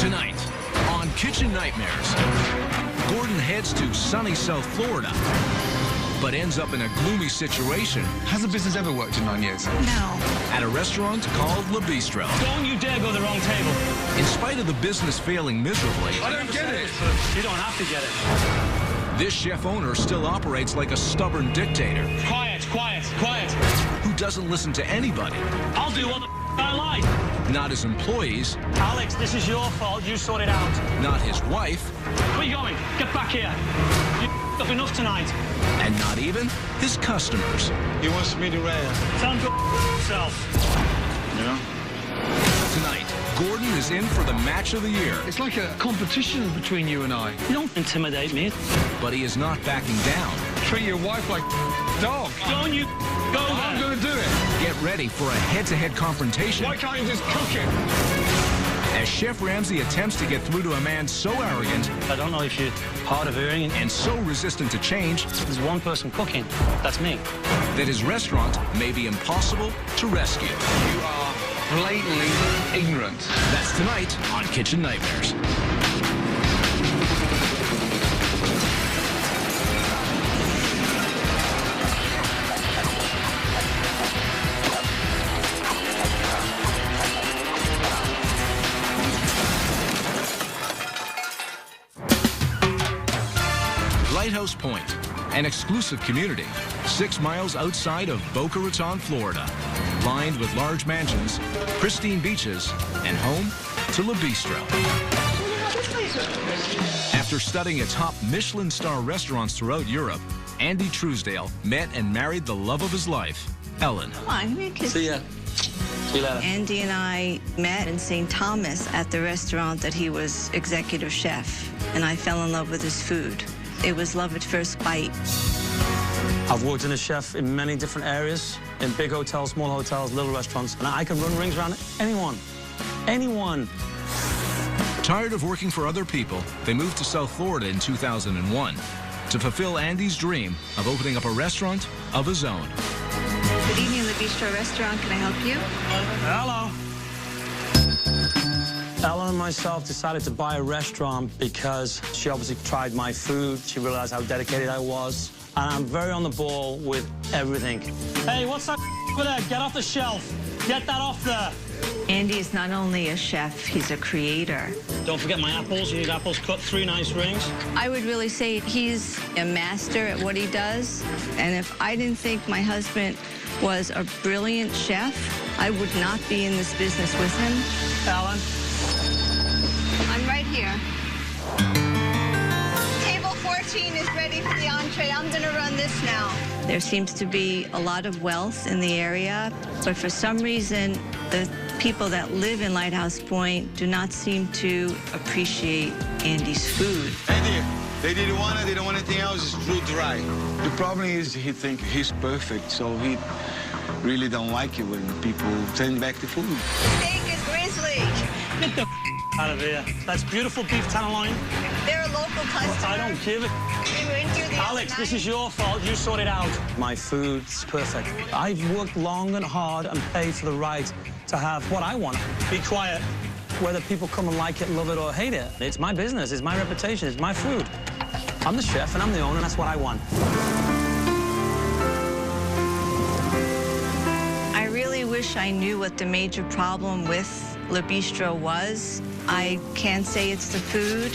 Tonight, on Kitchen Nightmares, Gordon heads to sunny South Florida, but ends up in a gloomy situation. Has the business ever worked in 9 years? No. At a restaurant called Le Bistro. Don't you dare go to the wrong table. In spite of the business failing miserably, I don't get it. You don't have to get it. this chef owner still operates like a stubborn dictator Quiet, quiet, quiet. who doesn't listen to anybody. I'll do what the I like. Not his employees, Alex, this is your fault. You sort it out. not his wife, Where are you going? Get back here. You up enough tonight. and not even his customers. He wants me to rare. Tell him to yourself. Yeah. Tonight, Gordon is in for the match of the year, It's like a competition between you and I. You don't intimidate me. but he is not backing down. Treat your wife like dog. Don't you go I'm there. going to do it. Get ready for a head-to-head confrontation Why can't you just cook it? as Chef Ramsay attempts to get through to a man so arrogant I don't know if you're hard of hearing. and so resistant to change There's one person cooking. That's me. that his restaurant may be impossible to rescue. You are blatantly ignorant. That's tonight on Kitchen Nightmares. Lighthouse Point, an exclusive community 6 miles outside of Boca Raton, Florida, lined with large mansions, pristine beaches, and home to Le Bistro. After studying at top Michelin star restaurants throughout Europe, Andy Truesdale met and married the love of his life, Ellen. Come on, give me a kiss. See ya. See you later. Andy and I met in St. Thomas at the restaurant that he was executive chef, and I fell in love with his food. It was love at first bite. I've worked in a chef in many different areas, in big hotels, small hotels, little restaurants, and I can run rings around anyone. Anyone. Tired of working for other people, they moved to South Florida in 2001 to fulfill Andy's dream of opening up a restaurant of his own. Good evening, Le Bistro Restaurant. Can I help you? Hello. Ellen and myself decided to buy a restaurant because she obviously tried my food. She realized how dedicated I was. And I'm very on the ball with everything. Hey, what's that over there? Get off the shelf. Get that off there. Andy is not only a chef, he's a creator. Don't forget my apples. You need apples cut, 3 nice rings. I would really say he's a master at what he does. And if I didn't think my husband was a brilliant chef, I would not be in this business with him. Ellen. I'm right here. Table 14 is ready for the entree. I'm going to run this now. There seems to be a lot of wealth in the area, but for some reason, the people that live in Lighthouse Point do not seem to appreciate Andy's food. Andy, they didn't want it, they don't want anything else, it's too dry. The problem is he thinks he's perfect, so he really don't like it when people send back the food. Steak is grizzly. Get the out of here. That's beautiful beef tenderloin. They're a local customer. I don't give it. We were in here the Alex, other this night. is your fault. You sort it out. My food's perfect. I've worked long and hard and paid for the right to have what I want. Be quiet. Whether people come and like it, love it, or hate it, it's my business, it's my reputation, it's my food. I'm the chef and I'm the owner, and that's what I want. I really wish I knew what the major problem with Le Bistro was. I can't say it's the food.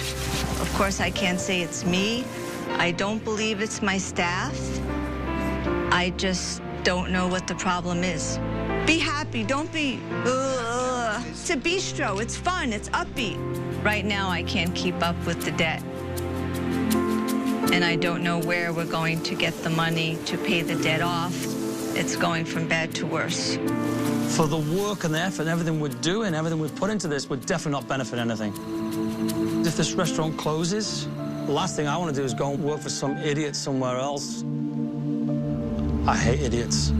Of course, I can't say it's me. I don't believe it's my staff. I just don't know what the problem is. Be happy. Don't be, It's a bistro. It's fun. It's upbeat. Right now, I can't keep up with the debt. And I don't know where we're going to get the money to pay the debt off. It's going from bad to worse. For the work and the effort and everything we're doing, everything we've put into this, would definitely not benefit anything. If this restaurant closes, the last thing I want to do is go and work for some idiot somewhere else. I hate idiots.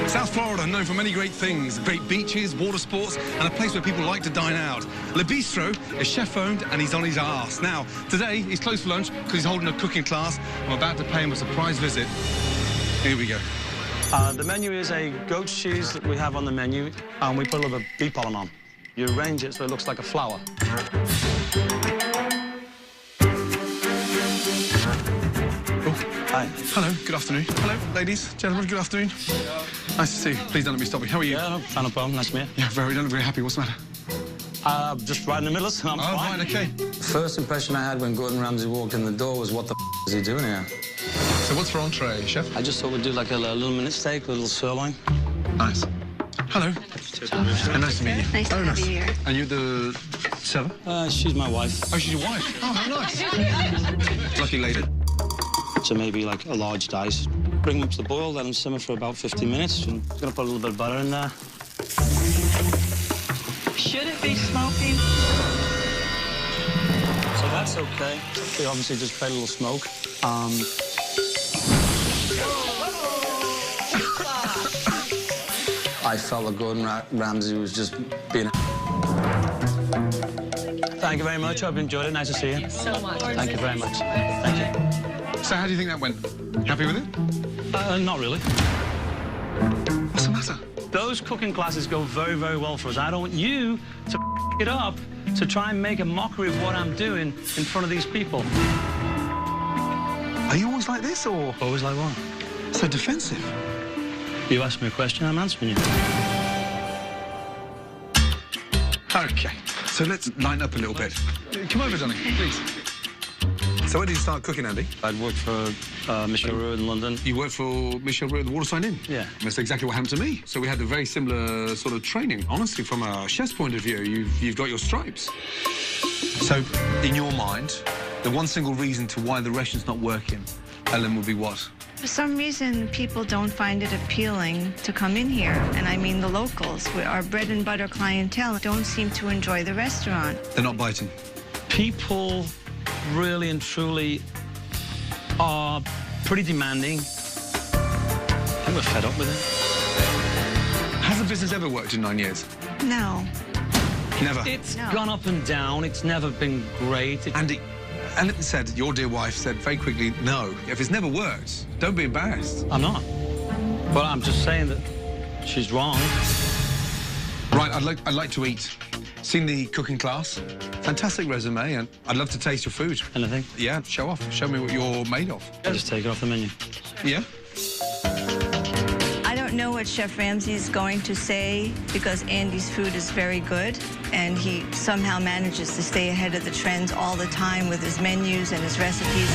South Florida Florida, known for many great things, great beaches, water sports, and a place where people like to dine out. Le Bistro is chef-owned, and he's on his arse. Now, today, he's closed for lunch because he's holding a cooking class. I'm about to pay him a surprise visit. Here we go. The menu is a goat cheese that we have on the menu, and we put a little bit of bee pollen on. You arrange it so it looks like a flower. Hi. Hello, good afternoon. Hello, ladies, gentlemen, good afternoon. Nice to see you. Please don't let me stop you. How are you? Yeah, no problem. Nice to meet you. Yeah, don't look very happy. What's the matter? Just right in the middle. I'm fine. Right, okay. The first impression I had when Gordon Ramsay walked in the door was, what the is he doing here? So what's for entree, chef? I just thought we'd do like a little minute steak, a little sirloin. Nice. Hello. And nice to meet you. Nice to have you here. And you're the server? She's my wife. Oh, she's your wife? Oh, how nice. Lucky lady. So maybe like a large dice. Bring them up to the boil, let them simmer for about 15 minutes. I'm gonna put a little bit of butter in there. Should it be smoking? So that's okay. We obviously just played a little smoke. I felt that Gordon Ramsay was just being a... Thank you very much. I hope you enjoyed it. Nice to see you. Thanks so much. Thank you very much. Thank you. So how do you think that went? Happy with it? Not really. What's the matter? Those cooking classes go very, very well for us. I don't want you to it up to try and make a mockery of what I'm doing in front of these people. Are you always like this, or...? Always like what? So defensive. You ask me a question, I'm answering you. OK, so let's line up a little bit. Come over, darling, please. So when did you start cooking, Andy? I'd worked for Michel Roux in London. You worked for Michel Roux at the Waterside Inn? Yeah. That's exactly what happened to me. So we had a very similar sort of training. Honestly, from a chef's point of view, you've got your stripes. So, in your mind, the one single reason to why the restaurant's not working, Ellen, would be what? For some reason, people don't find it appealing to come in here. And I mean the locals, our bread and butter clientele, don't seem to enjoy the restaurant. They're not biting. People really and truly are pretty demanding. I think we're fed up with it. Has the business ever worked in 9 years? No. Never. It's gone up and down. It's never been great. Andy, Ellen said, your dear wife said very quickly, no. If it's never worked, don't be embarrassed. I'm not. But I'm just saying that she's wrong. Right, I'd like to eat. Seen the cooking class. Fantastic resume, and I'd love to taste your food. Anything? Yeah, show off. Show me what you're made of. Just take it off the menu. Yeah? I don't know what Chef Ramsay's going to say because Andy's food is very good and he somehow manages to stay ahead of the trends all the time with his menus and his recipes.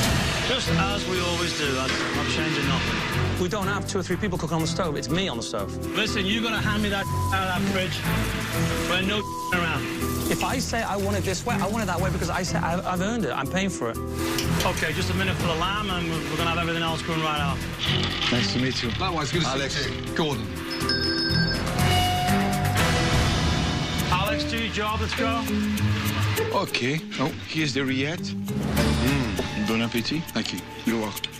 Just as we always do. I'm not changing nothing. We don't have 2 or 3 people cooking on the stove. It's me on the stove. Listen, you're going to hand me that out of that fridge. There's no around. If I say I want it this way, I want it that way because I say I've earned it. I'm paying for it. OK, just a minute for the lamb, and we're going to have everything else going right out. Nice to meet you. Likewise, good to Alex. see you. Gordon. Alex, do your job. Let's go. Okay. Oh, here's the rillette. Bon appetit. Thank you. You're welcome.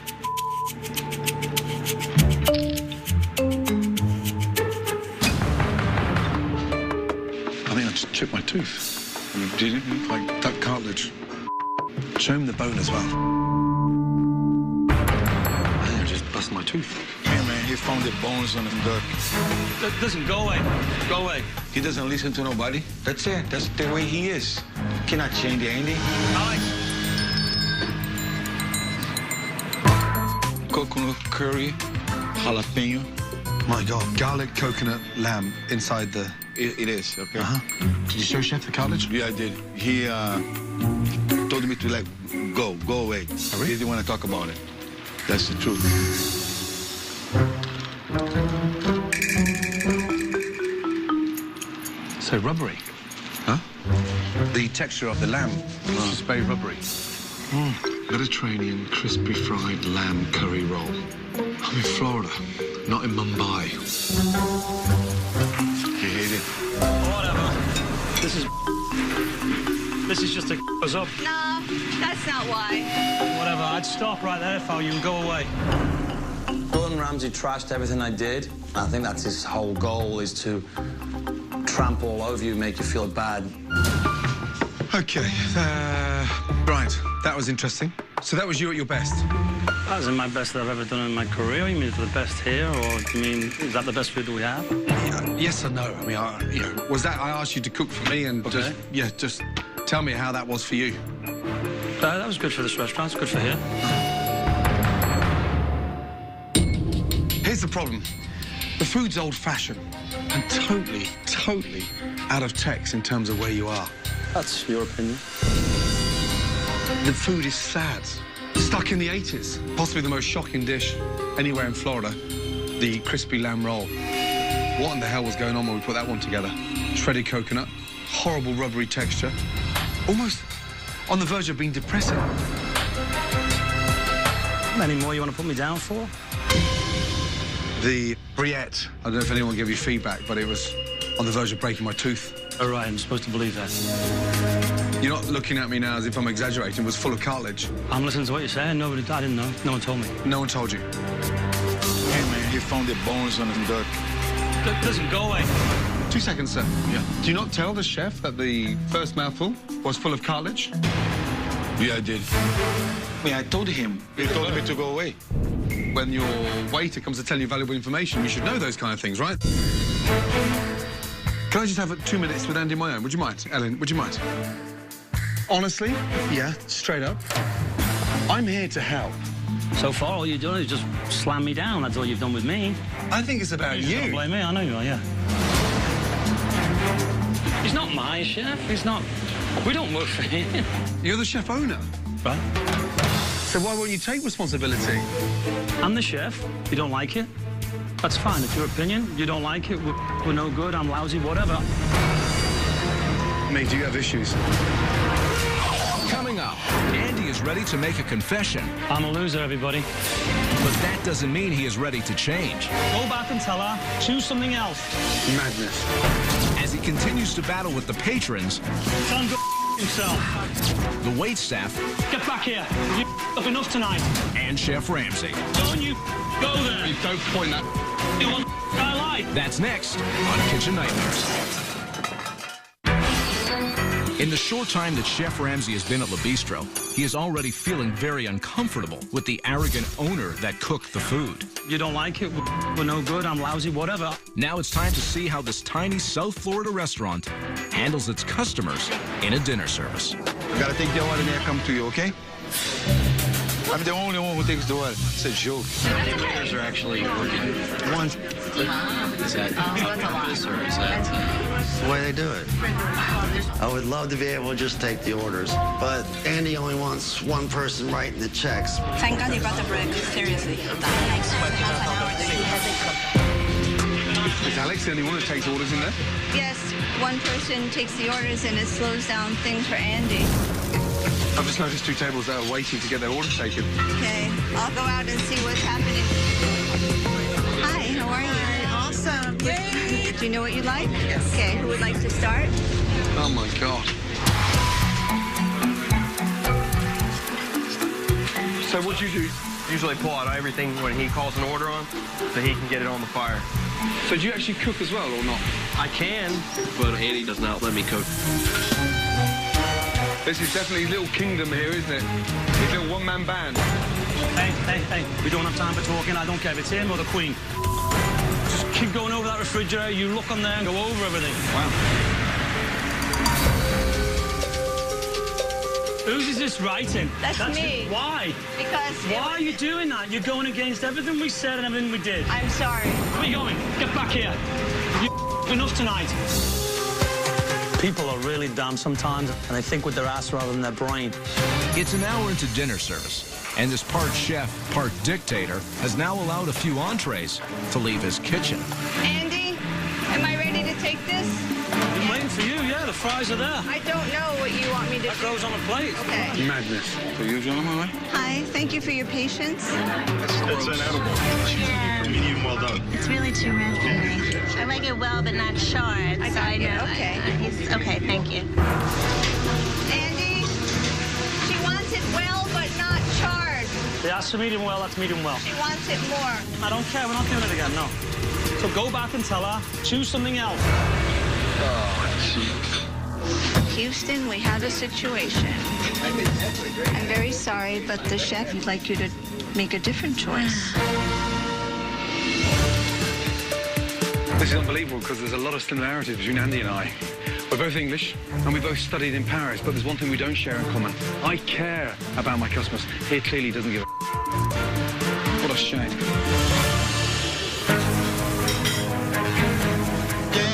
I think I just chipped my tooth. You didn't? Like duck cartilage. Show him the bone as well. I think I just busted my tooth. Hey, man, he found the bones on the duck. Listen, go away. Go away. He doesn't listen to nobody. That's it. That's the way he is. Cannot change Andy. Alex. Coconut curry, jalapeno. My God, garlic coconut lamb inside the... It is, okay? Did you show Chef the cartilage? Yeah, I did. He told me to, like, go away. Oh, really? He didn't want to talk about it. That's the truth. So rubbery. Huh? The texture of the lamb is just very rubbery. Mediterranean crispy fried lamb curry roll. I'm in Florida, not in Mumbai. He hated it. Whatever. This is just to us up. No, that's not why. Whatever. I'd stop right there if I were you and go away. Gordon Ramsay trashed everything I did. I think that's his whole goal, is to tramp all over you, make you feel bad. Okay, right, that was interesting. So that was you at your best? That wasn't my best that I've ever done in my career. You mean for the best here, or do you mean, is that the best food that we have? Yeah, yes or no? I mean, you know, was that I asked you to cook for me and okay. just tell me how that was for you. That was good for this restaurant, it's good for here. Here's the problem. The food's old-fashioned and totally out of text in terms of where you are. That's your opinion. The food is sad. Stuck in the 80s. Possibly the most shocking dish anywhere in Florida. The crispy lamb roll. What in the hell was going on when we put that one together? Shredded coconut, horrible rubbery texture. Almost on the verge of being depressing. Any more you want to put me down for? The Briette. I don't know if anyone gave you feedback, but it was on the verge of breaking my tooth. All right, I'm supposed to believe that. You're not looking at me now as if I'm exaggerating. It was full of cartilage. I'm listening to what you're saying. I didn't know. No one told me. No one told you. Hey, man, he found the bones on the duck. Listen, go away. 2 seconds, sir. Yeah. Do you not tell the chef that the first mouthful was full of cartilage? Yeah, I did. I told him. He told me to go away. When your waiter comes to tell you valuable information, you should know those kind of things, right? Can I just have 2 minutes with Andy my own? Would you mind, Ellen? Would you mind? Honestly, yeah, straight up. I'm here to help. So far, all you've done is just slam me down. That's all you've done with me. I think it's about you. Don't blame me. I know you are, yeah. He's not my chef. He's not... We don't work for him. You're the chef owner. Right. So why won't you take responsibility? I'm the chef. You don't like it? That's fine. It's your opinion. You don't like it. We're no good. I'm lousy. Whatever. Mate, do you have issues? Coming up, Andy is ready to make a confession. I'm a loser, everybody. But that doesn't mean he is ready to change. Go back and tell her. Choose something else. Madness. As he continues to battle with the patrons, Tell him to himself. the waitstaff, Get back here. You up enough tonight. and Chef Ramsay. Don't you go there. You don't point that. You want I like. That's next on Kitchen Nightmares. In the short time that Chef Ramsay has been at Le Bistro, he is already feeling very uncomfortable with the arrogant owner that cooked the food. You don't like it? We're no good. I'm lousy. Whatever. Now it's time to see how this tiny South Florida restaurant handles its customers in a dinner service. I gotta take the order and I come to you, okay? I'm the only one who takes the order. It's a joke. The waiters are actually working. One. Is that this or is that the way they do it. I would love to be able to just take the orders, but Andy only wants one person writing the checks. Thank God you brought the bread. Seriously. Is Alex the only one that takes orders in there? Yes, one person takes the orders and it slows down things for Andy. I've just noticed 2 tables that are waiting to get their order taken. Okay, I'll go out and see what's happening. Hi, how are you? Awesome. Yay. Do you know what you'd like? Yes. Okay, who would like to start? Oh, my God. So what you do, usually pull out everything when he calls an order on, so he can get it on the fire. So do you actually cook as well, or not? I can, but Andy does not let me cook. This is definitely his little kingdom here, isn't it? His little one-man band. Hey, we don't have time for talking. I don't care if it's him or the Queen. Just keep going over that refrigerator. You look on there and go over everything. Wow. Whose is this writing? That's me. Why? Because... Why are you doing that? You're going against everything we said and everything we did. I'm sorry. Where are you going? Get back here. You enough tonight. People are really dumb sometimes, and they think with their ass rather than their brain. It's an hour into dinner service, and this part chef, part dictator has now allowed a few entrees to leave his kitchen. Andy, am I ready to take this? I'm waiting for you, yeah, the fries are there. I don't know what you want me to do. That goes on a plate. Okay. Madness. So you gentlemen, right? Hi, thank you for your patience. It's an edible. Yeah. Medium well done. It's really too red for me. I like it well, but not charred. I got you. Okay. Okay, thank you. Andy, she wants it well, but not charred. That's medium well, that's medium well. She wants it more. I don't care, we're not doing it again, no. So go back and tell her, choose something else. Oh, jeez. Houston, we have a situation. I'm very sorry, but the chef would like you to make a different choice. This is unbelievable because there's a lot of similarities between Andy and I. We're both English and we both studied in Paris, but there's one thing we don't share in common. I care about my customers. He clearly doesn't give a What a shame.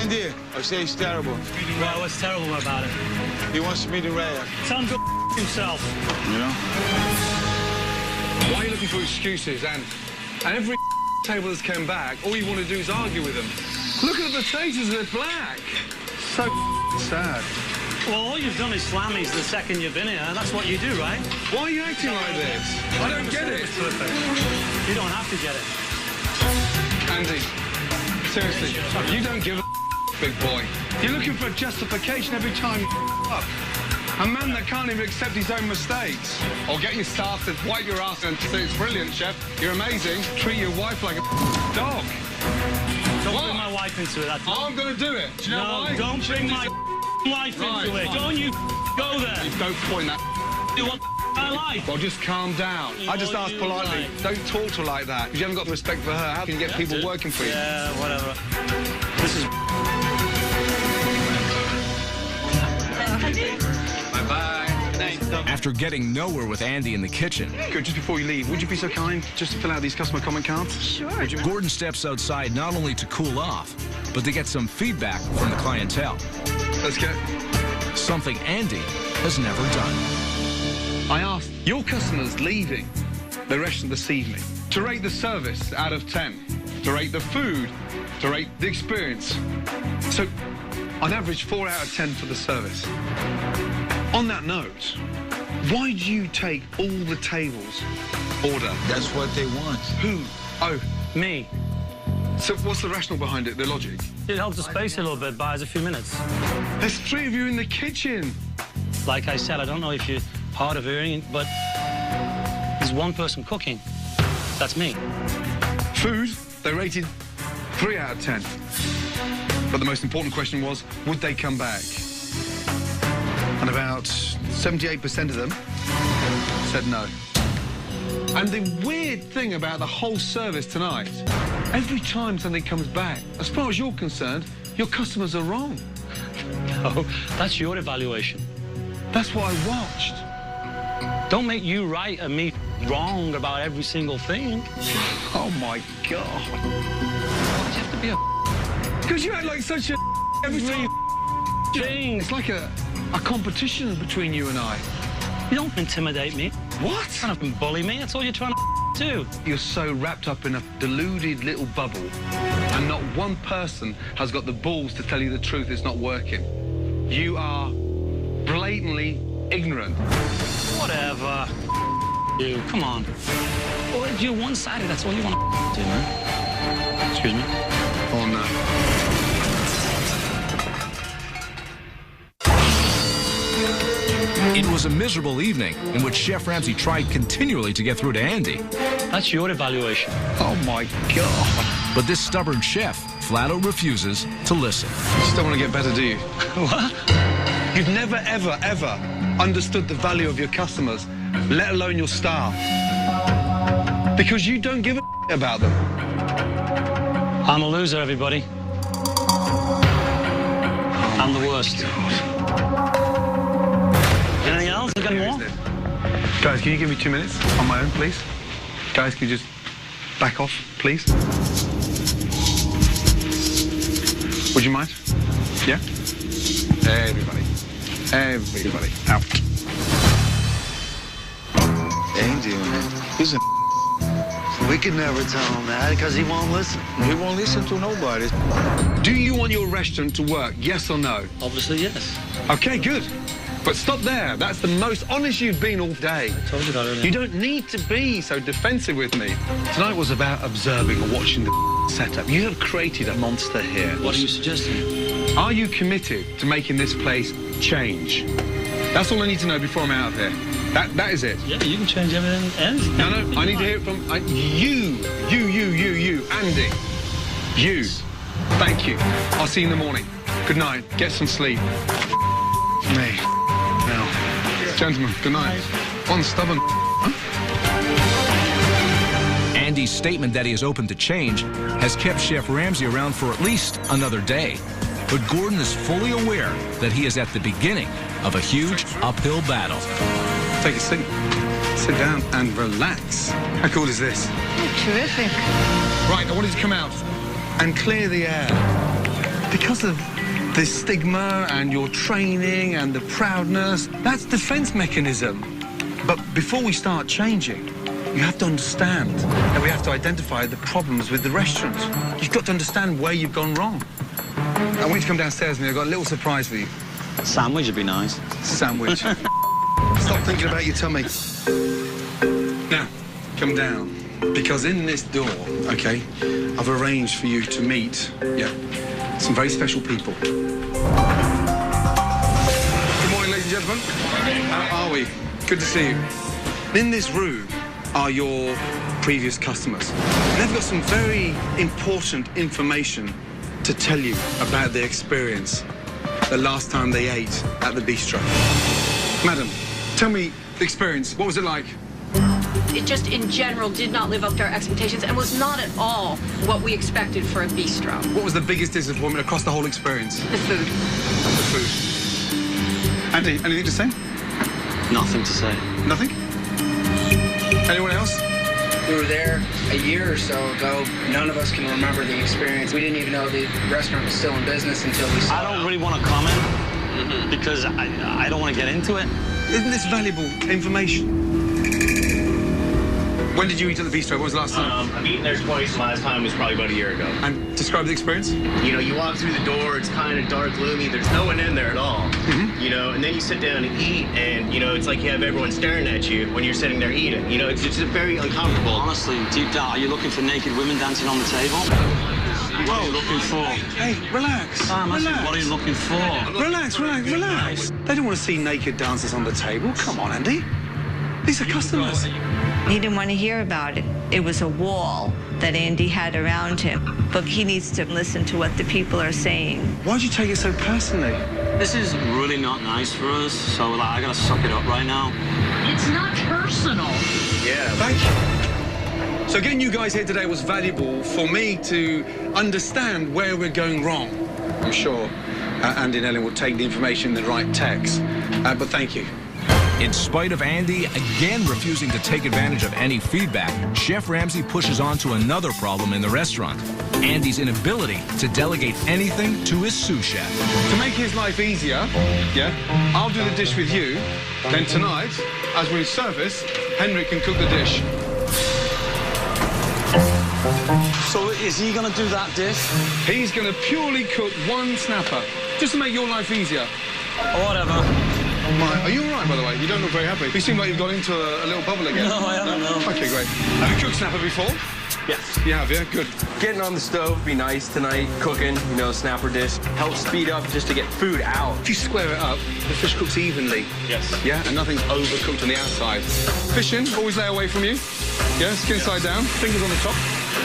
Andy, I say it's terrible. Well, what's terrible about it? He wants medium rare. Tell him to go himself. You know? Why are you looking for excuses? And every table that's come back, all you want to do is argue with them. Look at the potatoes, they're black. So sad. Well, all you've done is slam me the second you've been here. That's what you do, right? Why are you acting like this? I don't get it. You don't have to get it. Andy, seriously, you don't give a big boy. You're looking for a justification every time you up. A man that can't even accept his own mistakes. Or get your staff to wipe your ass and say, it's brilliant, chef. You're amazing. Treat your wife like a dog. Don't bring my wife into it. I'm going to do it. Do you know why? No, don't bring my wife into it. Don't you go there. You don't point that. You want my life? Well, just calm down. I just asked politely. Don't talk to her like that. If you haven't got the respect for her, how can you get people working for you? Yeah, whatever. This is... After getting nowhere with Andy in the kitchen, Good, just before you leave, would you be so kind just to fill out these customer comment cards? Sure. Gordon steps outside not only to cool off, but to get some feedback from the clientele. Let's go. Something Andy has never done. I asked your customers leaving the restaurant this evening to rate the service out of 10, to rate the food, to rate the experience. So, on average, 4 out of 10 for the service. On that note, why do you take all the tables order? That's what they want. Who? Oh, Me. so what's the rationale behind it, the logic? It helps the space a little bit, buys a few minutes. There's 3 of you in the kitchen. Like I said, I don't know if you're hard of hearing, but there's one person cooking. That's me. Food, they rated 3 out of 10. But the most important question was, would they come back? And about 78% of them said no. And the weird thing about the whole service tonight, every time something comes back, as far as you're concerned, your customers are wrong. Oh, that's your evaluation. That's what I watched. Don't make you right and me wrong about every single thing. Oh, my God. Why do you have to be a Because you act like such a every time. Thing. It's like a competition between you and I. You don't intimidate me. What? You don't bully me. That's all you're trying to do. You're so wrapped up in a deluded little bubble, and not one person has got the balls to tell you the truth it's not working. You are blatantly ignorant. Whatever. You, come on. Well, you're one-sided. That's all you want to do, man. Excuse me? Oh, no. It was a miserable evening in which Chef Ramsay tried continually to get through to Andy. That's your evaluation. Oh, my God. But this stubborn chef flat out refuses to listen. You just don't want to get better, do you? What? You've never, ever, ever understood the value of your customers, let alone your staff. Because you don't give a about them. I'm a loser, everybody. I'm the worst. Anything else? You got any more? Guys, can you give me 2 minutes on my own, please? Guys, can you just back off, please? Would you mind? Yeah? Everybody. Everybody. Out. Andy, he's a We could never tell him that because he won't listen. He won't listen to nobody. Do you want your restaurant to work, yes or no? Obviously, yes. Okay, good. But stop there. That's the most honest you've been all day. I told you that earlier. You don't need to be so defensive with me. Tonight was about observing and watching the setup. You have created a monster here. What are you suggesting? Are you committed to making this place change? That's all I need to know before I'm out of here. That is it. Yeah, you can change everything. And No, I need to hear it from you, Andy. You. Thank you. I'll see you in the morning. Good night. Get some sleep. Me. Now. Gentlemen, good night. One stubborn. Andy's statement that he is open to change has kept Chef Ramsay around for at least another day. But Gordon is fully aware that he is at the beginning of a huge uphill battle. Take a seat. Sit down and relax. How cool is this? Oh, terrific. Right, I want you to come out and clear the air. Because of the stigma and your training and the proudness, that's defense mechanism. But before we start changing, you have to understand that we have to identify the problems with the restaurant. You've got to understand where you've gone wrong. I want you to come downstairs with me. I've got a little surprise for you. sandwich would be nice. Sandwich. Stop thinking about your tummy. Now, come down. Because in this door, okay, I've arranged for you to meet, some very special people. Good morning, ladies and gentlemen. How are we? Good to see you. In this room are your previous customers. And they've got some very important information to tell you about their experience the last time they ate at the bistro. Madam, tell me the experience. What was it like? It just, in general, did not live up to our expectations and was not at all what we expected for a bistro. What was the biggest disappointment across the whole experience? The food. The food. Andy, anything to say? Nothing to say. Nothing? Anyone else? We were there a year or so ago. None of us can remember the experience. We didn't even know the restaurant was still in business until we saw it. I don't really want to comment because I don't want to get into it. Isn't this valuable information? When did you eat at the bistro? When was the last time? I've eaten there twice. Last time was probably about a year ago. And describe the experience? You know, you walk through the door, it's kind of dark, gloomy, there's no one in there at all. You know, and then you sit down and eat, and, you know, it's like you have everyone staring at you when you're sitting there eating. You know, it's just very uncomfortable. Honestly, deep down, are you looking for naked women dancing on the table? What are you looking for? Hey, relax. Relax. What are you looking for? Relax, relax, relax. They don't want to see naked dancers on the table. Come on, Andy. These are customers. He didn't want to hear about it. It was a wall that Andy had around him. But he needs to listen to what the people are saying. Why'd you take it so personally? This is really not nice for us, so I gotta suck it up right now. It's not personal. Yeah. Thank you. So getting you guys here today was valuable for me to understand where we're going wrong. I'm sure Andy and Ellen will take the information in the right text. But thank you. In spite of Andy again refusing to take advantage of any feedback, Chef Ramsay pushes on to another problem in the restaurant. Andy's inability to delegate anything to his sous chef. To make his life easier, I'll do the dish with you. Then tonight, as we service, Henry can cook the dish. So is he gonna do that dish? He's gonna purely cook one snapper, just to make your life easier. Whatever. Are you all right, by the way? You don't look very happy. You seem like you've got into a little bubble again. No, I haven't, no. Okay, great. Have you cooked snapper before? Yes. You have, yeah? Good. Getting on the stove would be nice tonight. Cooking, you know, snapper dish. Helps speed up just to get food out. If you square it up, the fish cooks evenly. Yes. Yeah, and nothing's overcooked on the outside. Fishing, always lay away from you. Yeah, skin side down, fingers on the top.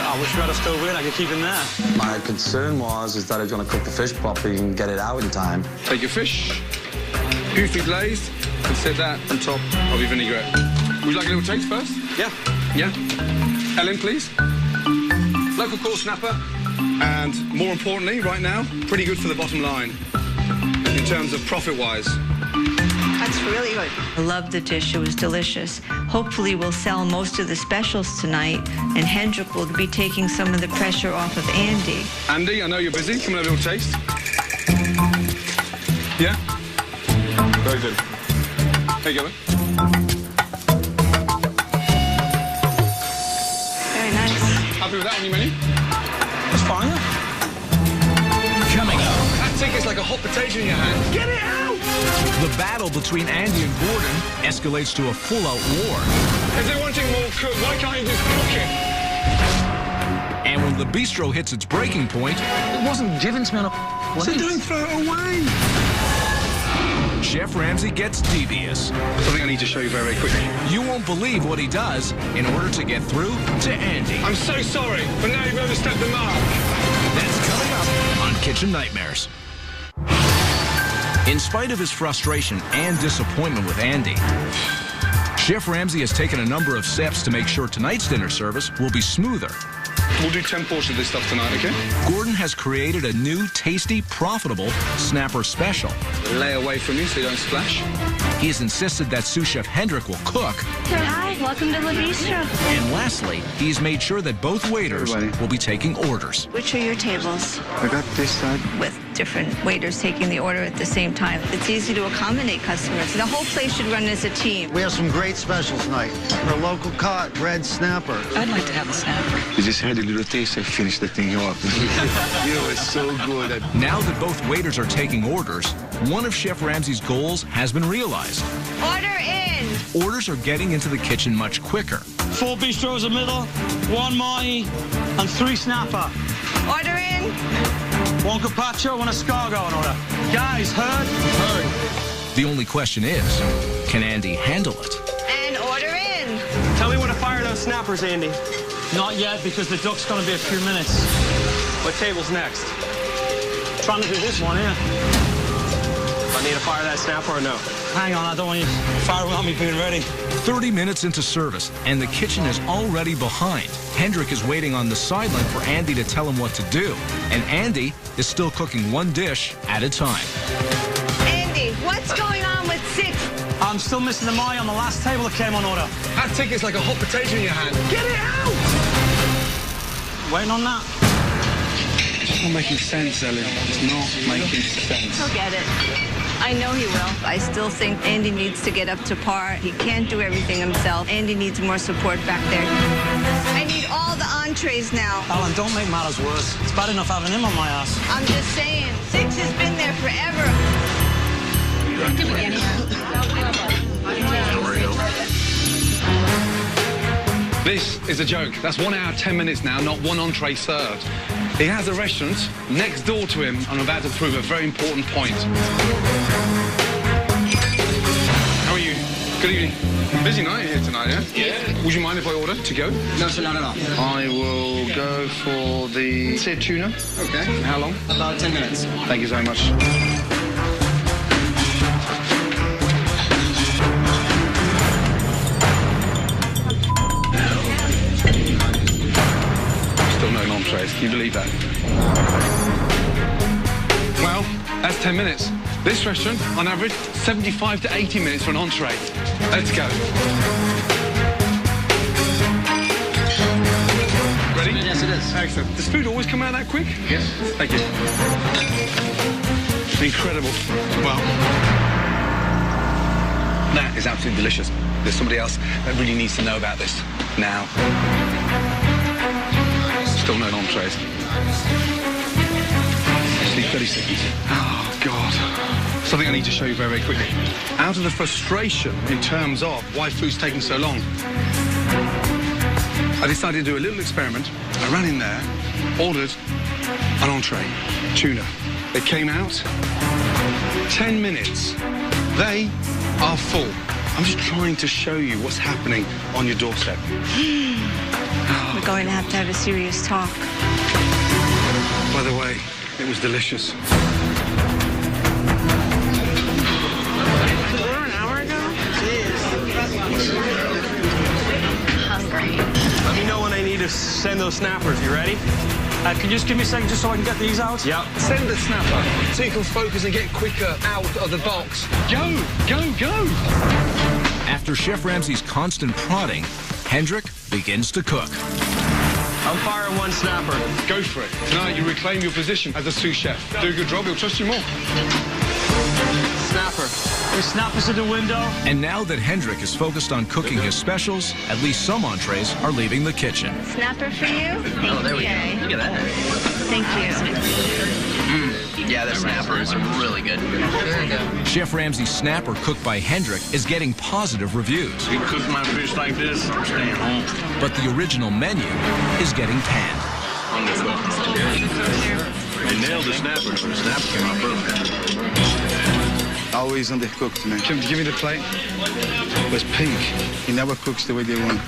I wish we had a stove in, I could keep him there. My concern was that I was going to cook the fish properly and get it out in time. Take your fish, beautifully glazed, and set that on top of your vinaigrette. Would you like a little taste first? Yeah. Yeah? Ellen, please. Local caught snapper, and more importantly, right now, pretty good for the bottom line in terms of profit-wise. That's really good. I love the dish. It was delicious. Hopefully we'll sell most of the specials tonight, and Hendrik will be taking some of the pressure off of Andy. Andy, I know you're busy. Come and have a little taste. Yeah? Very good. There you go. Very nice. Happy with that on your menu? That's fine. Coming up, That ticket's like a hot potato in your hand. Get it out! the battle between Andy and Gordon escalates to a full-out war. If they're wanting more cook, why can't you just cook it? And when the bistro hits its breaking point, It wasn't given to me on a So don't throw it away. Chef Ramsay gets devious. Something I need to show you very, very quickly. You won't believe what he does in order to get through to Andy. I'm so sorry, but now you've overstepped the mark. That's coming up on Kitchen Nightmares. In spite of his frustration and disappointment with Andy, Chef Ramsay has taken a number of steps to make sure tonight's dinner service will be smoother. We'll do 10 portions of this stuff tonight, okay? Gordon has created a new, tasty, profitable snapper special. Lay away from you so you don't splash. He has insisted that sous chef Hendrik will cook. Hi, welcome to Le Bistro. And lastly, he's made sure that both waiters will be taking orders. Which are your tables? I got this side. With different waiters taking the order at the same time. It's easy to accommodate customers. The whole place should run as a team. We have some great specials tonight. Our local caught red snapper. I'd like to have a snapper. You just had a little taste and finished the thing off. You know, it's so good. Now that both waiters are taking orders, one of Chef Ramsay's goals has been realized. Order in! Orders are getting into the kitchen much quicker. 4 bistros a middle, 1 mahi, and 3 snapper. Order in! 1 carpaccio, 1 escargot in order. Guys, heard? Heard. The only question is, can Andy handle it? And order in! Tell me when to fire those snappers, Andy. Not yet, because the duck's going to be a few minutes. What table's next? Trying to do this one here. I need to fire that snapper or no? Hang on, I don't want you to fire without me being ready. 30 minutes into service, and the kitchen is already behind. Hendrik is waiting on the sideline for Andy to tell him what to do. And Andy is still cooking one dish at a time. Andy, what's going on with 6? I'm still missing the mahi on the last table that came on order. That ticket's like a hot potato in your hand. Get it out! Waiting on that. It's not making sense, Ellie. It's not making sense. He'll get it. I know he will. I still think Andy needs to get up to par. He can't do everything himself. Andy needs more support back there. I need all the entrees now. Alan, don't make matters worse. It's bad enough having him on my ass. I'm just saying, 6 has been there forever. This is a joke. That's 1 hour, 10 minutes now, not 1 entree served. He has a restaurant next door to him, and I'm about to prove a very important point. How are you? Good evening. Busy night here tonight, yeah? Yeah. Would you mind if I order to go? No, sir, not at all. I will go for the seared tuna. Okay. How long? About 10 minutes. Thank you so much. Still no entrees. Can you believe that? Well, that's 10 minutes. This restaurant, on average, 75 to 80 minutes for an entree. Let's go. Ready? Yes, it is. Excellent. Does food always come out that quick? Yes. Thank you. Incredible. Well, that is absolutely delicious. There's somebody else that really needs to know about this now. Still no entrees. Actually, 30 seconds. Oh, God. Something I need to show you very, very quickly. Out of the frustration in terms of why food's taking so long, I decided to do a little experiment. I ran in there, ordered an entree, tuna. They came out, 10 minutes. They are full. I'm just trying to show you what's happening on your doorstep. We're going to have a serious talk. By the way, it was delicious. Let me know when I need to send those snappers. You ready? Can you just give me a second just so I can get these out? Yep. Send the snapper so you can focus and get quicker out of the box. Go, go, go! After Chef Ramsay's constant prodding, Hendrik begins to cook. I'm firing 1 snapper. Go for it. Tonight you reclaim your position as a sous chef. Do a good job, he'll trust you more. Snapper. The snappers in the window. And now that Hendrik is focused on cooking his specials, at least some entrees are leaving the kitchen. Snapper for you? Oh, there we go. Look at that. Thank you. Yeah, the snapper is really good. Very good. Chef Ramsay's snapper cooked by Hendrik is getting positive reviews. You cook my fish like this, I'm staying home. But the original menu is getting panned. They nailed the snapper. The snapper came out perfect. Always undercooked, man. Give me the plate. It's pink. He never cooks the way they want.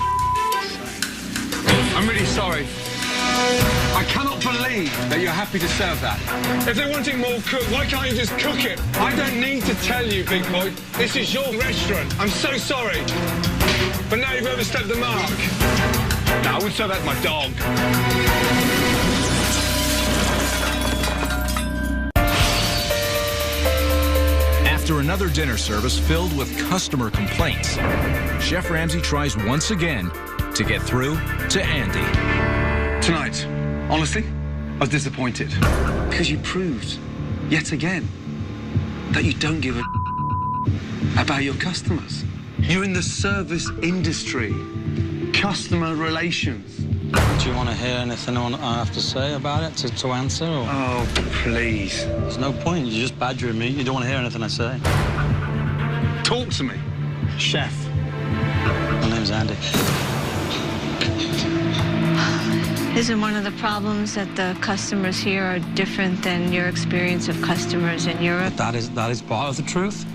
I'm really sorry. I cannot believe that you're happy to serve that. If they want it more cooked, why can't you just cook it? I don't need to tell you, big boy. This is your restaurant. I'm so sorry. But now you've overstepped the mark. No, I would serve that to my dog. After another dinner service filled with customer complaints, Chef Ramsay tries once again to get through to Andy. Tonight, honestly, I was disappointed. Because you proved, yet again, that you don't give a about your customers. You're in the service industry. Customer relations. Do you want to hear anything I have to say about it to answer? Or? Oh, please. There's no point. You're just badgering me. You don't want to hear anything I say. Talk to me. Chef. My name's Andy. Isn't one of the problems that the customers here are different than your experience of customers in Europe? That is part of the truth.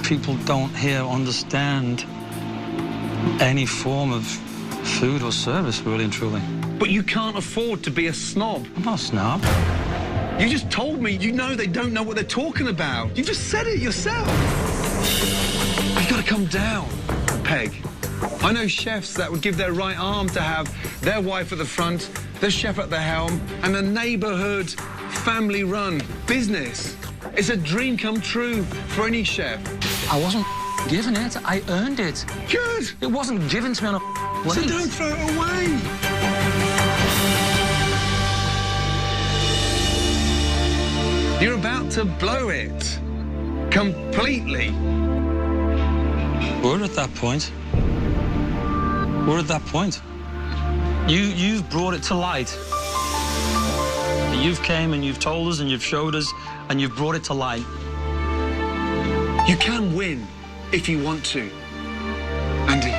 People don't here understand any form of food or service, really and truly. But you can't afford to be a snob. I'm not a snob. You just told me you know they don't know what they're talking about. You just said it yourself. You've got to come down, Peg. I know chefs that would give their right arm to have their wife at the front, the chef at the helm, and a neighborhood, family-run business. It's a dream come true for any chef. I wasn't given it. I earned it. Good. It wasn't given to me on a plate. So don't throw it away. You're about to blow it. Completely. We're at that point. We're at that point. You've brought it to light. You've came and you've told us and you've showed us and you've brought it to light. You can win if you want to. Andy,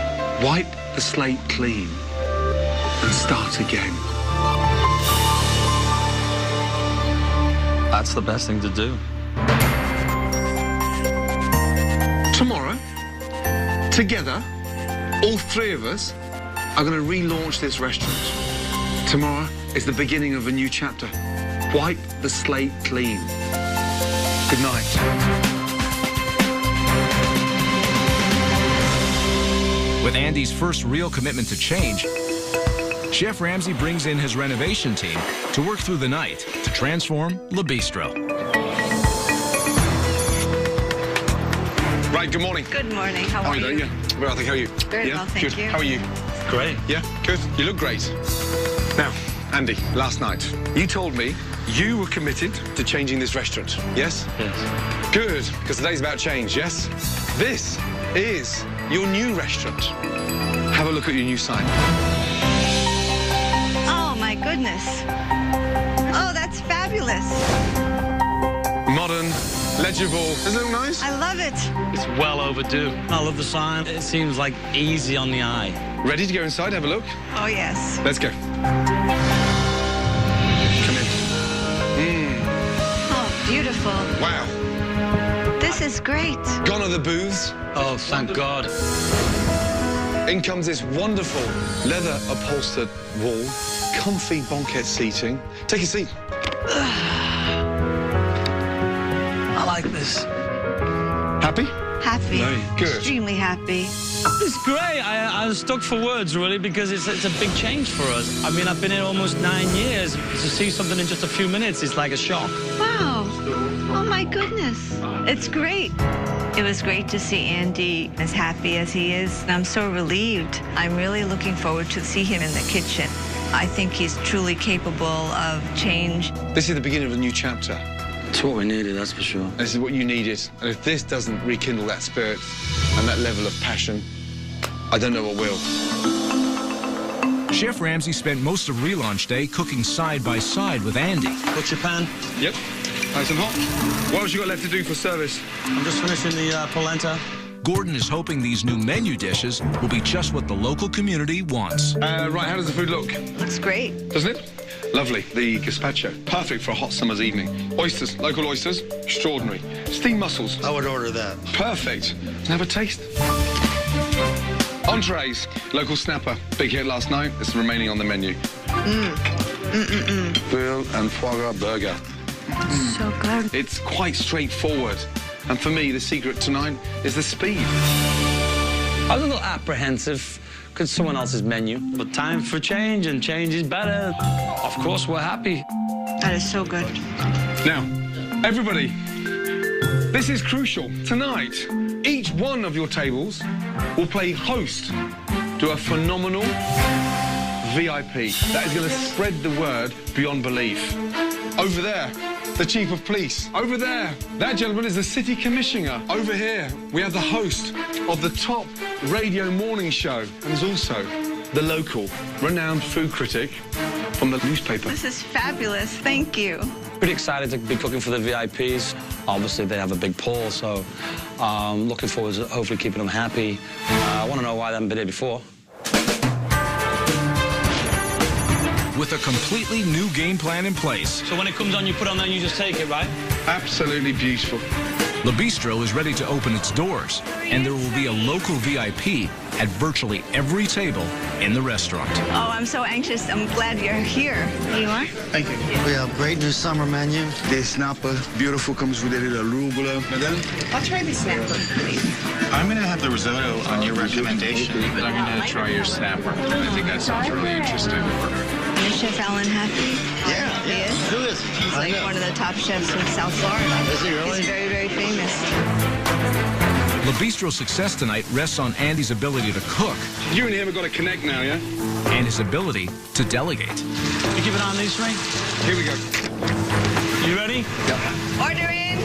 wipe the slate clean and start again. That's the best thing to do. Tomorrow, together, all three of us are going to relaunch this restaurant. Tomorrow is the beginning of a new chapter. Wipe the slate clean. Good night. With Andy's first real commitment to change, Chef Ramsay brings in his renovation team to work through the night to transform Le Bistro. Right, good morning. Good morning. How are you? Yeah. Well, how are you? Very yeah? well, thank good. you. How are you? Great. Yeah, good. You look great. Now, Andy, last night, you told me you were committed to changing this restaurant, yes? Yes. Good, because today's about change, yes? This is your new restaurant. Have a look at your new sign. Oh, my goodness. Oh, that's fabulous. Modern, legible. Doesn't it look nice? I love it. It's well overdue. I love the sign. It seems like easy on the eye. Ready to go inside, have a look? Oh, yes. Let's go. Come in. Oh, beautiful. Wow. This is great. Gone are the booths. Oh, thank God. In comes this wonderful leather upholstered wall, comfy banquette seating. Take a seat. I like this. Happy? Happy. Very good. Extremely happy. It's great. I was stuck for words, really, because it's a big change for us. I mean, I've been here almost 9 years. To see something in just a few minutes is like a shock. Wow. Oh, my goodness. It's great. It was great to see Andy as happy as he is. I'm so relieved. I'm really looking forward to see him in the kitchen. I think he's truly capable of change. This is the beginning of a new chapter. It's what we needed, that's for sure. This is what you needed. And if this doesn't rekindle that spirit and that level of passion, I don't know what will. Chef Ramsay spent most of relaunch day cooking side by side with Andy. What's your pan? Yep. Nice and hot. What else you got left to do for service? I'm just finishing the polenta. Gordon is hoping these new menu dishes will be just what the local community wants. Right, how does the food look? Looks great. Doesn't it? Lovely. The gazpacho, perfect for a hot summer's evening. Oysters, local oysters, extraordinary. Steamed mussels. I would order that. Perfect. Have a taste. Entrees, local snapper. Big hit last night. It's remaining on the menu. Grill and foie gras burger. So good. It's quite straightforward. And for me, the secret tonight is the speed. I was a little apprehensive because someone else's menu, but time for change, and change is better. Of course, we're happy. That is so good. Now, everybody, this is crucial. Tonight, each one of your tables will play host to a phenomenal VIP that is going to spread the word beyond belief. Over there, the Chief of Police. Over there, that gentleman is the City Commissioner. Over here, we have the host of the top radio morning show. And there's also the local, renowned food critic from the newspaper. This is fabulous. Thank you. Pretty excited to be cooking for the VIPs. Obviously, they have a big pull, so looking forward to hopefully keeping them happy. I want to know why they haven't been here before. With a completely new game plan in place. So when it comes on, you put on there and you just take it, right? Absolutely beautiful. Le Bistro is ready to open its doors, and there will be a local VIP at virtually every table in the restaurant. Oh, I'm so anxious. I'm glad you're here. You are? Thank you. We have great new summer menu. The snapper, beautiful, comes with a little arugula. Madame? I'll try the snapper, please. I'm going to have the risotto on your recommendation, but I'm going to try your snapper. I think that sounds really interesting. Is Chef Alan happy? Yeah, He is? Who is? He's like one of the top chefs in South Florida. Is he really? He's very, very famous. Le Bistro's success tonight rests on Andy's ability to cook. You and him have got to connect now, yeah? And his ability to delegate. You give it on these three? Here we go. You ready? Yep. Order in.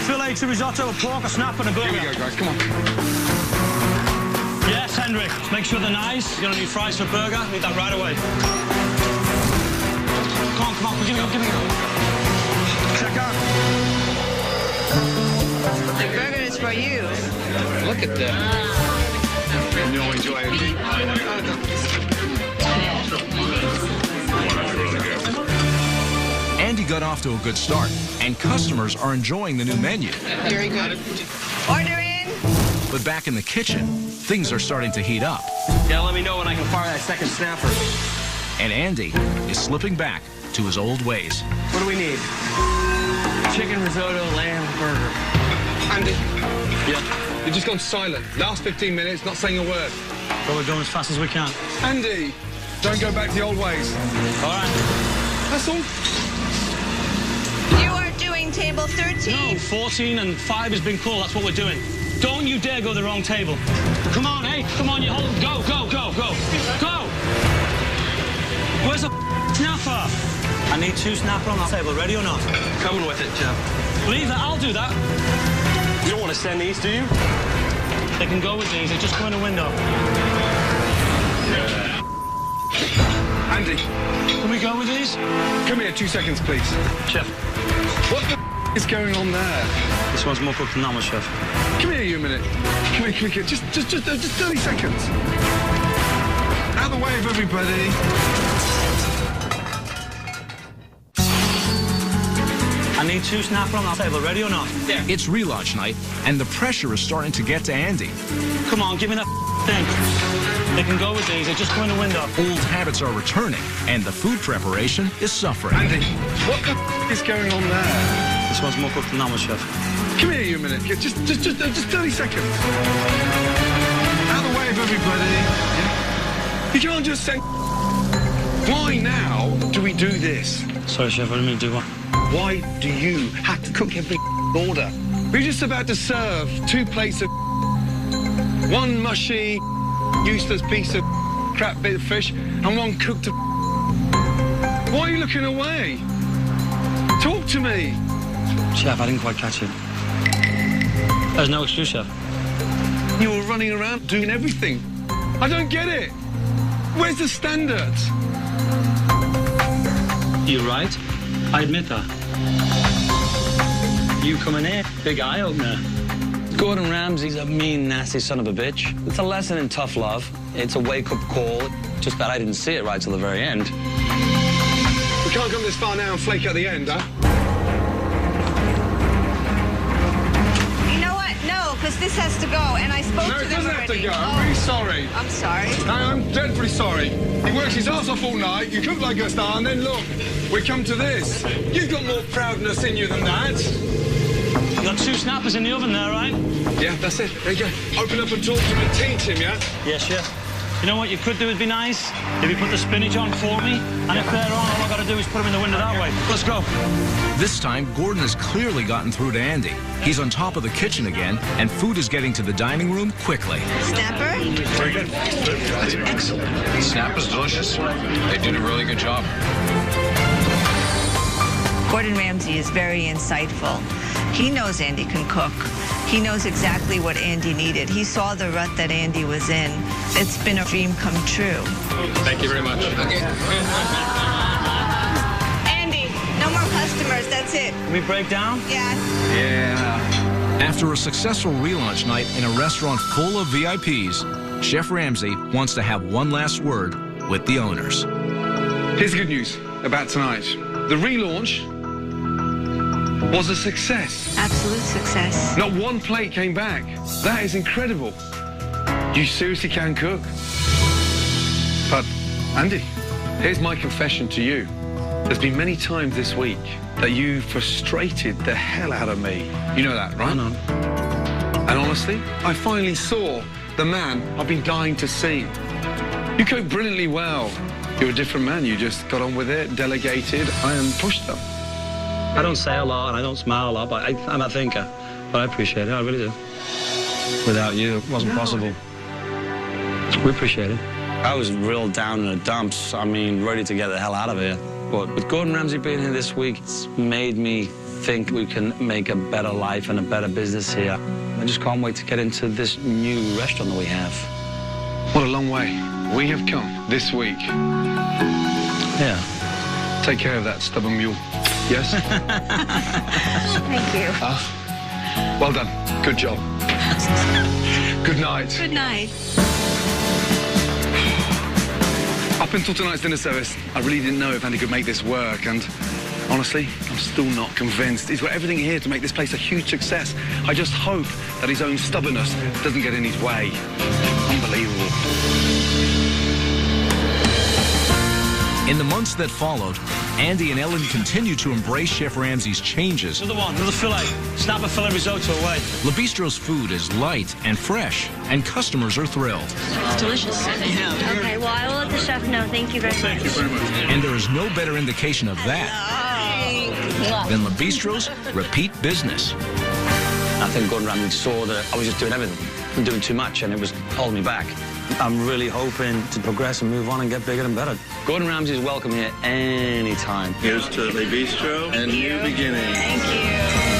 Filet to risotto, a pork, a snapper, and a burger. Here we go, guys. Come on. Yes, Hendrik. Make sure they're nice. You're going to need fries for burger. Need that right away. Come on, give me go. Check out. The burger is for you. Look at that. No, enjoy it. Andy got off to a good start, and customers are enjoying the new menu. Very good. Order in. But back in the kitchen, things are starting to heat up. Yeah, let me know when I can fire that second snapper. And Andy is slipping back to his old ways. What do we need? Chicken risotto, lamb, burger. Andy. Yeah. You've just gone silent. Last 15 minutes, not saying a word. Well, we're going as fast as we can. Andy, don't go back to the old ways. All right. That's all. You are doing table 13. No, 14 and 5 has been cool. That's what we're doing. Don't you dare go to the wrong table. Come on, hey. Come on, you hold. Go. Where's the snapper? I need 2 snapper on that table. Ready or not? Coming with it, Jeff. Leave that. I'll do that. You don't want to send these, do you? They can go with these. They just go in the window. Andy. Can we go with these? Come here, 2 seconds, please. Chef. What the is going on there? This one's more cooked than that one, Chef. Come here, you a minute. Come here. Just 30 seconds. Out of the way of everybody. I need 2 snapper on that table. Ready or not? Yeah. It's relaunch night, and the pressure is starting to get to Andy. Come on, give me that thing. They can go with these. They just go in the window. Old habits are returning, and the food preparation is suffering. Andy, what the is going on there? This one's more cooked than that one, Chef. Come here, you a minute. Just 30 seconds. Out of the way of everybody. Yeah. You can't just say... Why now do we do this? Sorry, Chef, I didn't mean to do what? Why do you have to cook every order? We're just about to serve 2 plates of... 1 mushy, useless piece of crap bit of fish, and 1 cooked... Why are you looking away? Talk to me. Chef, I didn't quite catch it. There's no excuse, Chef. You were running around doing everything. I don't get it. Where's the standards? You're right. I admit that. You coming here, big eye opener. Gordon Ramsay's a mean, nasty son of a bitch. It's a lesson in tough love. It's a wake-up call. Just that I didn't see it right till the very end. We can't come this far now and flake at the end, huh? You know what? No, because this has to go, and I spoke to them already. No, it doesn't have to go. I'm really sorry. I'm sorry. I'm dreadfully sorry. He works his ass off all night, you cook like a star, and then look, we come to this. You've got more proudness in you than that. You got 2 snappers in the oven there, right? Yeah, that's it. There you go. Open up and talk to him and teach him, yeah? Yes, Chef. You know what you could do would be nice? If you put the spinach on for me, and if they're on, all I've got to do is put them in the window that way. Let's go. This time, Gordon has clearly gotten through to Andy. He's on top of the kitchen again, and food is getting to the dining room quickly. Snapper? Very good. That's excellent. The snap is delicious. They did a really good job. Gordon Ramsay is very insightful. He knows Andy can cook. He knows exactly what Andy needed. He saw the rut that Andy was in. It's been a dream come true. Thank you very much. Okay. Andy, no more customers. That's it. Can we break down? Yeah. Yeah. After a successful relaunch night in a restaurant full of VIPs, Chef Ramsay wants to have one last word with the owners. Here's the good news about tonight. The relaunch was a success. Absolute success. Not one plate came back. That is incredible. You seriously can cook. But, Andy, here's my confession to you. There's been many times this week that you frustrated the hell out of me. You know that, right? I know. And honestly, I finally saw the man I've been dying to see. You cook brilliantly well. You're a different man. You just got on with it, delegated, and pushed them. I don't say a lot, and I don't smile a lot, but I'm a thinker. But I appreciate it, I really do. Without you, it wasn't possible. We appreciate it. I was real down in the dumps. I mean, ready to get the hell out of here. But with Gordon Ramsay being here this week, it's made me think we can make a better life and a better business here. I just can't wait to get into this new restaurant that we have. What a long way we have come this week. Yeah. Take care of that stubborn mule. Yes? Thank you. Well done. Good job. Good night. Good night. Up until tonight's dinner service, I really didn't know if Andy could make this work, and honestly, I'm still not convinced. He's got everything here to make this place a huge success. I just hope that his own stubbornness doesn't get in his way. Unbelievable. In the months that followed, Andy and Ellen continued to embrace Chef Ramsay's changes. Another one, another fillet. Snapper fillet risotto away. Le Bistro's food is light and fresh, and customers are thrilled. It's delicious. Okay, well, I will let the chef know. Thank you very much. Thank you very much. And there is no better indication of that than Le Bistro's repeat business. I think Gordon Ramsay saw that I was just doing everything and doing too much, and it was holding me back. I'm really hoping to progress and move on and get bigger and better. Gordon Ramsay is welcome here anytime. Here's to Le Bistro and new beginnings. Thank you.